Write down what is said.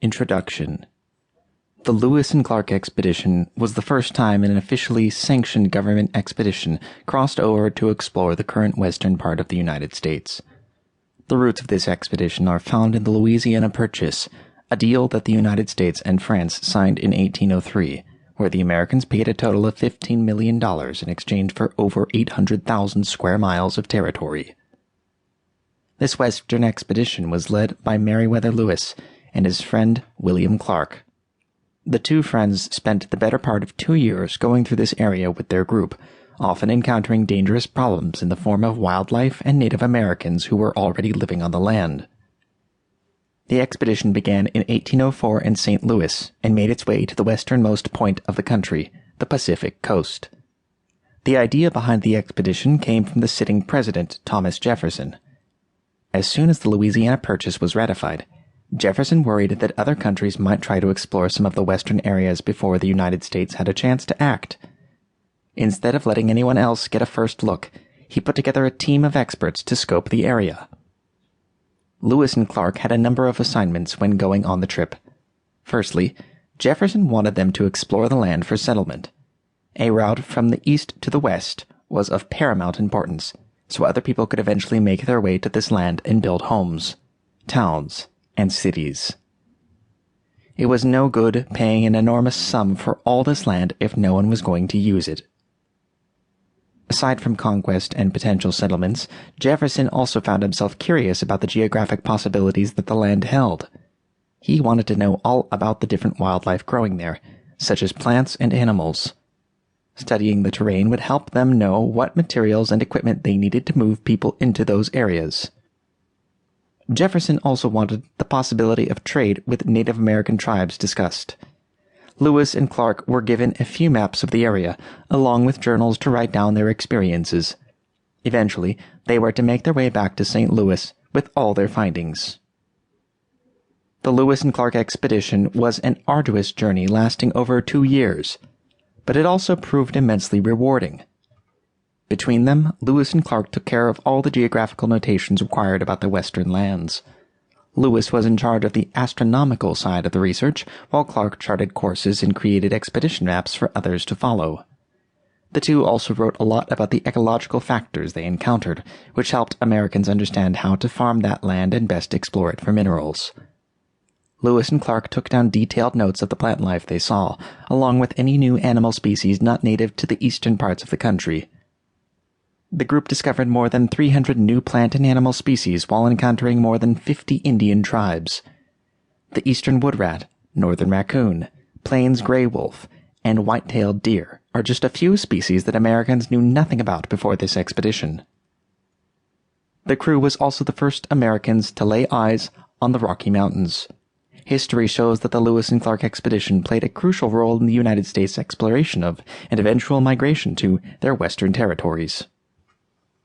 Introduction. The Lewis and Clark expedition was the first time an officially sanctioned government expedition crossed over to explore the current western part of the United States. The roots of this expedition are found in the Louisiana Purchase, a deal that the United States and France signed in 1803, where the Americans paid a total of $15 million in exchange for over 800,000 square miles of territory. This western expedition was led by Meriwether Lewis and his friend William Clark. The two friends spent the better part of 2 years going through this area with their group, often encountering dangerous problems in the form of wildlife and Native Americans who were already living on the land. The expedition began in 1804 in St. Louis and made its way to the westernmost point of the country, the Pacific coast. The idea behind the expedition came from the sitting president, Thomas Jefferson. As soon as the Louisiana Purchase was ratified, Jefferson worried that other countries might try to explore some of the western areas before the United States had a chance to act. Instead of letting anyone else get a first look, he put together a team of experts to scope the area. Lewis and Clark had a number of assignments when going on the trip. Firstly, Jefferson wanted them to explore the land for settlement. A route from the east to the west was of paramount importance, so other people could eventually make their way to this land and build homes, towns, and cities. It was no good paying an enormous sum for all this land if no one was going to use it. Aside from conquest and potential settlements, Jefferson also found himself curious about the geographic possibilities that the land held. He wanted to know all about the different wildlife growing there, such as plants and animals. Studying the terrain would help them know what materials and equipment they needed to move people into those areas. Jefferson also wanted the possibility of trade with Native American tribes discussed. Lewis and Clark were given a few maps of the area, along with journals to write down their experiences. Eventually, they were to make their way back to St. Louis with all their findings. The Lewis and Clark expedition was an arduous journey lasting over 2 years, but it also proved immensely rewarding. Between them, Lewis and Clark took care of all the geographical notations required about the western lands. Lewis was in charge of the astronomical side of the research, while Clark charted courses and created expedition maps for others to follow. The two also wrote a lot about the ecological factors they encountered, which helped Americans understand how to farm that land and best explore it for minerals. Lewis and Clark took down detailed notes of the plant life they saw, along with any new animal species not native to the eastern parts of the country. The group discovered more than 300 new plant and animal species while encountering more than 50 Indian tribes. The eastern wood rat, northern raccoon, plains gray wolf, and white-tailed deer are just a few species that Americans knew nothing about before this expedition. The crew was also the first Americans to lay eyes on the Rocky Mountains. History shows that the Lewis and Clark expedition played a crucial role in the United States exploration of and eventual migration to their western territories.